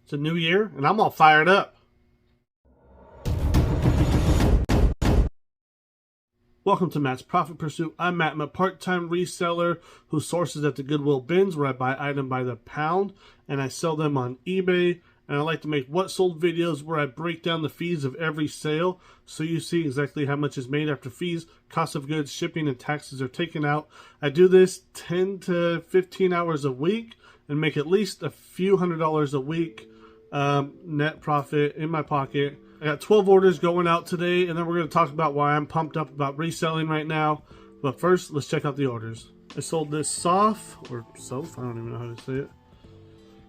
It's a new year, and I'm all fired up. Welcome to Matt's Profit Pursuit. I'm Matt. I'm a part-time reseller who sources at the Goodwill bins where I buy items by the pound and I sell them on eBay. And I like to make what sold videos where I break down the fees of every sale so you see exactly how much is made after fees, cost of goods, shipping, and taxes are taken out. I do this 10 to 15 hours a week and make at least a few $100s a week net profit in my pocket. I got 12 orders going out today, and then we're going to talk about why I'm pumped up about reselling right now. But first, let's check out the orders. I sold this soft, or soph, I don't even know how to say it.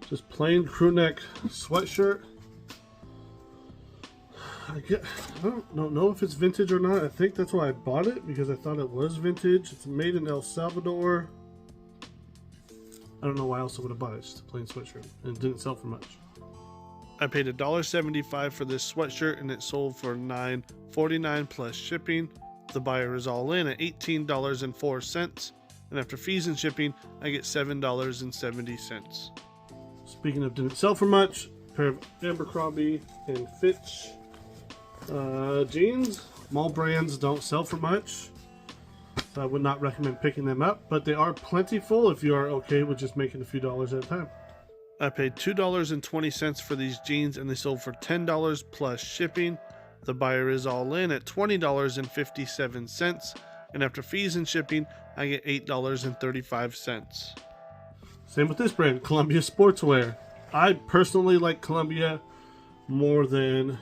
Just plain crew neck sweatshirt. I don't know if it's vintage or not. I think that's why I bought it, because I thought it was vintage. It's made in El Salvador. I don't know why else I would have bought it. It's just a plain sweatshirt, and it didn't sell for much. I paid $1.75 for this sweatshirt and it sold for $9.49 plus shipping. The buyer is all in at $18.04, and after fees and shipping, I get $7.70. Speaking of didn't sell for much, a pair of Abercrombie and Fitch jeans. Mall brands don't sell for much, so I would not recommend picking them up, but they are plentiful if you are okay with just making a few dollars at a time. I paid $2.20 for these jeans and they sold for $10 plus shipping. The buyer is all in at $20.57, and after fees and shipping, I get $8.35. Same with this brand, Columbia Sportswear. I personally like Columbia more than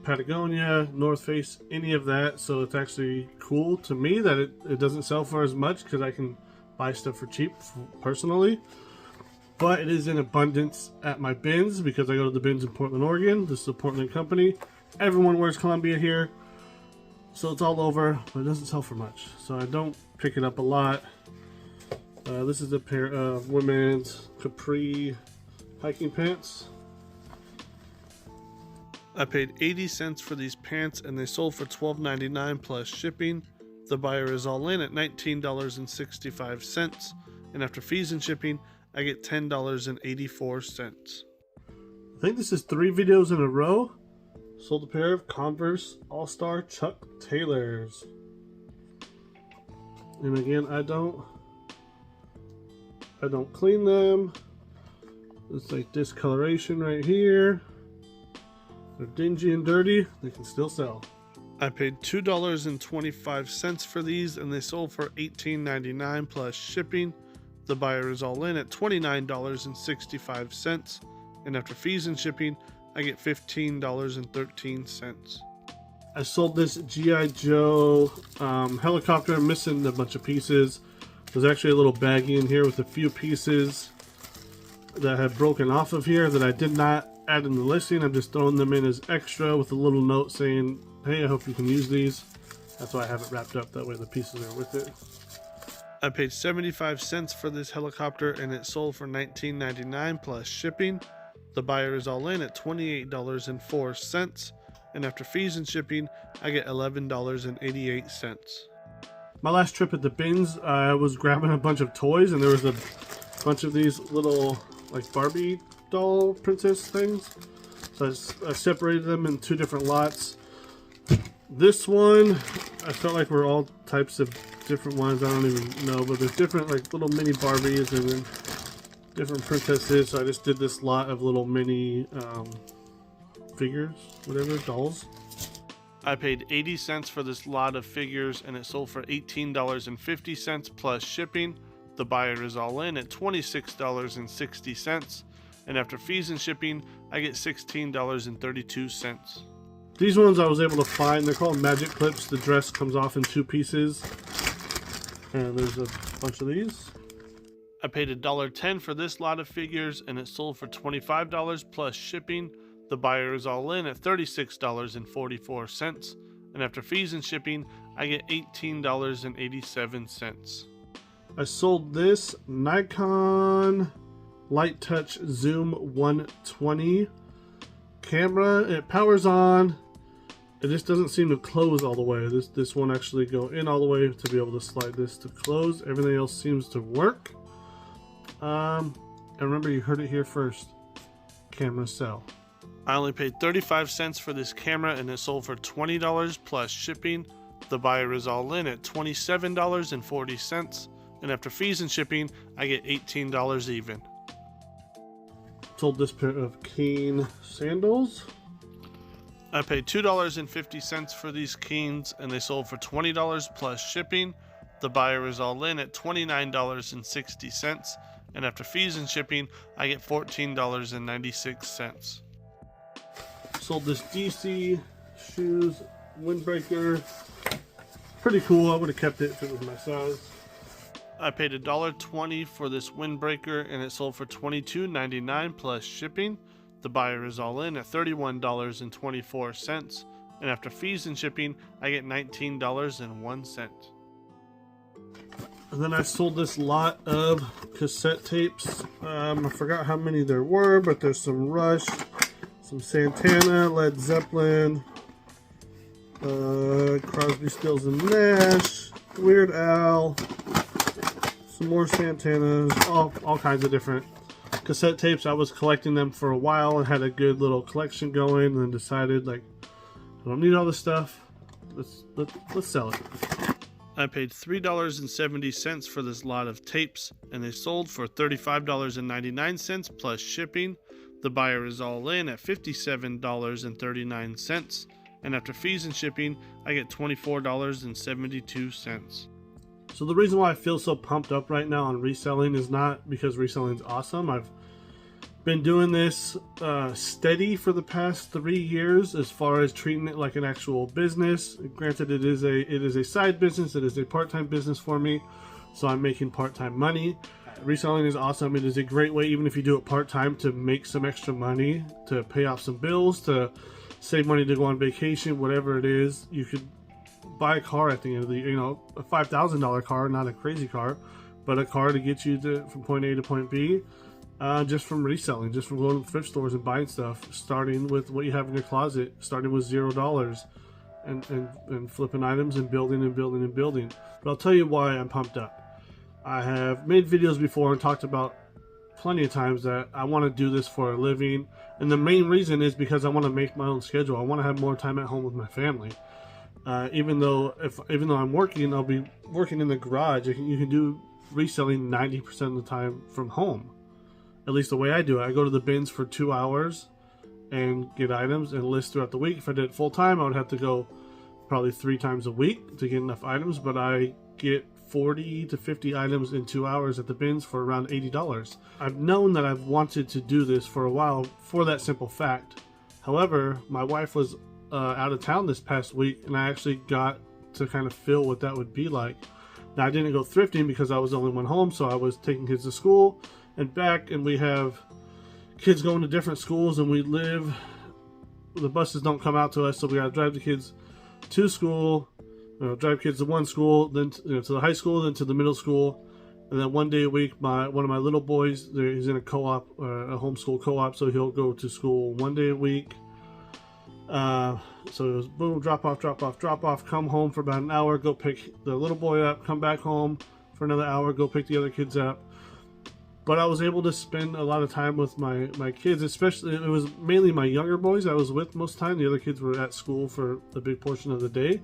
Patagonia, North Face, any of that, so it's actually cool to me that it doesn't sell for as much because I can buy stuff for cheap personally. But it is in abundance at my bins because I go to the bins in Portland, Oregon. This is a Portland company. Everyone wears Columbia here, so it's all over, but it doesn't sell for much, so I don't pick it up a lot. This is a pair of women's capri hiking pants. I paid 80 cents for these pants and they sold for $12.99 plus shipping. The buyer is all in at $19.65, and after fees and shipping, I get $10.84. I think this is 3 videos in a row. Sold a pair of Converse All-Star Chuck Taylors. And again, I don't clean them. It's like discoloration right here. They're dingy and dirty. They can still sell. I paid $2.25 for these and they sold for $18.99 plus shipping. The buyer is all in at $29.65, and after fees and shipping, I get $15.13. I sold this G.I. Joe helicopter. I'm missing a bunch of pieces. There's actually a little baggie in here with a few pieces that have broken off of here that I did not add in the listing. I'm just throwing them in as extra with a little note saying, hey, I hope you can use these. That's why I have it wrapped up. That way the pieces are with it. I paid 75 cents for this helicopter and it sold for $19.99 plus shipping. The buyer is all in at $28.04, and after fees and shipping, I get $11.88. My last trip at the bins, I was grabbing a bunch of toys and there was a bunch of these little like Barbie doll princess things. So I separated them in 2 different lots. This one, I felt like we're all types of different ones. I don't even know, but there's different like little mini Barbies and then different princesses. So I just did this lot of little mini figures, whatever, dolls. I paid 80 cents for this lot of figures and it sold for $18.50 plus shipping. The buyer is all in at $26.60, and after fees and shipping, I get $16.32. These ones I was able to find. They're called magic clips. The dress comes off in 2 pieces. And there's a bunch of these. I paid $1.10 for this lot of figures and it sold for $25 plus shipping. The buyer is all in at $36.44. And after fees and shipping, I get $18.87. I sold this Nikon Light Touch Zoom 120 camera. It powers on. It just doesn't seem to close all the way. This won't actually go in all the way to be able to slide this to close. Everything else seems to work. And remember, you heard it here first. cameras sell. I only paid 35 cents for this camera and it sold for $20 plus shipping. The buyer is all in at $27.40, and after fees and shipping, I get $18 even. Sold this pair of Keen sandals. I paid $2.50 for these Keens and they sold for $20 plus shipping. The buyer is all in at $29.60, and after fees and shipping, I get $14.96. Sold this DC shoes windbreaker. Pretty cool. I would have kept it if it was my size. I paid $1.20 for this windbreaker and it sold for $22.99 plus shipping. The buyer is all in at $31.24, and after fees and shipping, I get $19.01. And then I sold this lot of cassette tapes. I forgot how many there were, but there's some Rush, some Santana, Led Zeppelin, Crosby, Stills and Nash, Weird Al, some more Santanas, all kinds of different cassette tapes. I was collecting them for a while and had a good little collection going, and then decided, like, I don't need all this stuff. Let's sell it. I paid $3.70 for this lot of tapes, and they sold for $35.99 plus shipping. The buyer is all in at $57.39, and after fees and shipping, I get $24.72. So the reason why I feel so pumped up right now on reselling is not because reselling is awesome. I've been doing this steady for the past 3 years as far as treating it like an actual business. Granted, it is a side business. It is a part-time business for me, so I'm making part-time money. Reselling is awesome. It is a great way, even if you do it part-time, to make some extra money, to pay off some bills, to save money to go on vacation, whatever it is. You could buy a car at the end of the, a $5,000 car, not a crazy car, but a car to get you from point A to point B. Just from reselling, just from going to thrift stores and buying stuff, starting with what you have in your closet, starting with $0 and flipping items and building and building and building. But I'll tell you why I'm pumped up. I have made videos before and talked about plenty of times that I want to do this for a living, and the main reason is because I want to make my own schedule. I want to have more time at home with my family. Even though I'm working, I'll be working in the garage. You can do reselling 90% of the time from home. At least the way I do it. I go to the bins for 2 hours and get items and list throughout the week. If I did it full time, I would have to go probably 3 times a week to get enough items, but I get 40 to 50 items in 2 hours at the bins for around $80. I've known that I've wanted to do this for a while for that simple fact. However, my wife was out of town this past week, and I actually got to kind of feel what that would be like. Now, I didn't go thrifting because I was the only one home, so I was taking kids to school and back, and we have kids going to different schools, and the buses don't come out to us, so we gotta drive the kids to school, drive kids to one school, then to the high school, then to the middle school, and then one day a week, one of my little boys, he's in a co-op, a homeschool co-op, so he'll go to school one day a week. So it was boom, drop off, come home for about an hour, go pick the little boy up, come back home for another hour, go pick the other kids up. But I was able to spend a lot of time with my kids, especially, it was mainly my younger boys I was with most of the time. The other kids were at school for a big portion of the day.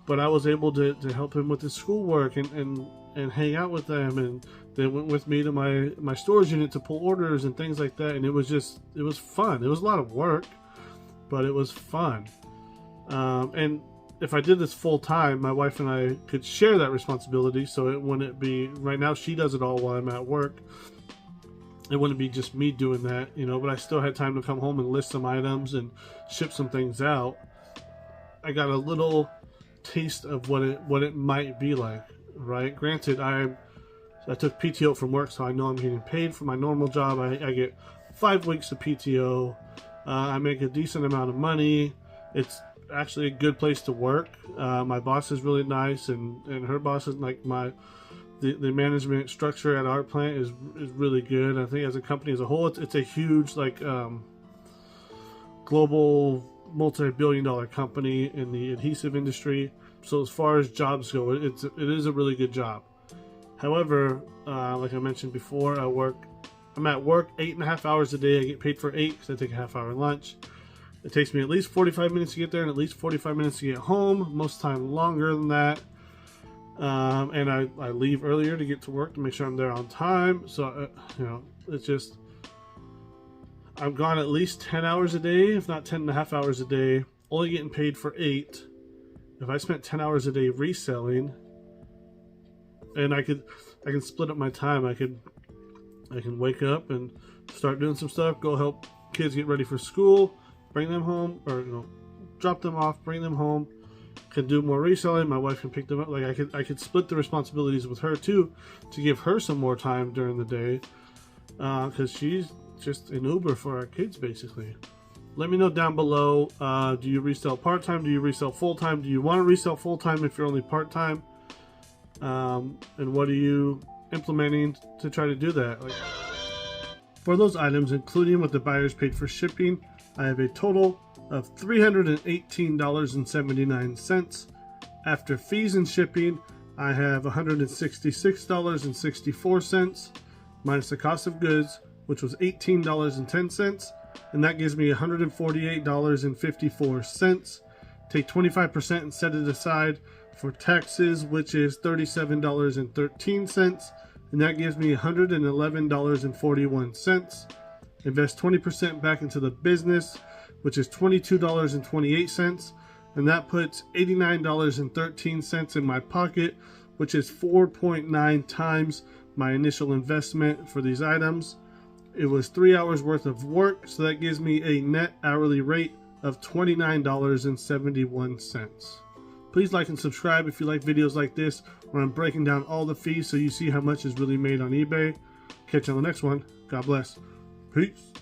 But I was able to help him with his schoolwork and hang out with them. And they went with me to my storage unit to pull orders and things like that. And it was fun. It was a lot of work, but it was fun. And if I did this full time, my wife and I could share that responsibility, so it wouldn't be, right now she does it all while I'm at work. It wouldn't be just me doing that, but I still had time to come home and list some items and ship some things out. I got a little taste of what it might be like, right? Granted, I took PTO from work, so I know I'm getting paid for my normal job. I get 5 weeks of PTO. I make a decent amount of money. It's actually a good place to work. My boss is really nice, and her boss is like the management structure at our plant is really good. I think as a company as a whole, it's a huge global multi-billion-dollar company in the adhesive industry. So as far as jobs go, it is a really good job. However, like I mentioned before, I work I'm at work 8.5 hours a day. I get paid for 8 because I take a half-hour lunch. It takes me at least 45 minutes to get there and at least 45 minutes to get home. Most time longer than that. And I leave earlier to get to work to make sure I'm there on time. So, you know, it's just, I'm gone at least 10 hours a day, if not 10.5 hours a day, only getting paid for 8. If I spent 10 hours a day reselling, and I can split up my time. I can wake up and start doing some stuff, go help kids get ready for school, bring them home, or, you know, drop them off, bring them home. Can do more reselling. My wife can pick them up. Like I could split the responsibilities with her too, to give her some more time during the day, because she's just an Uber for our kids basically. Let me know down below. Do you resell part-time? Do you resell full-time? Do you want to resell full-time if you're only part-time? And what are you implementing to try to do that? Like, for those items, including what the buyers paid for shipping, I have a total of $318.79. After fees and shipping, I have $166.64 minus the cost of goods, which was $18.10, and that gives me $148.54. Take 25% and set it aside for taxes, which is $37.13, and that gives me $111.41. Invest 20% back into the business, which is $22.28, and that puts $89.13 in my pocket, which is 4.9 times my initial investment for these items. It was 3 hours worth of work, so that gives me a net hourly rate of $29.71. Please like and subscribe if you like videos like this, where I'm breaking down all the fees so you see how much is really made on eBay. Catch you on the next one. God bless. Peace.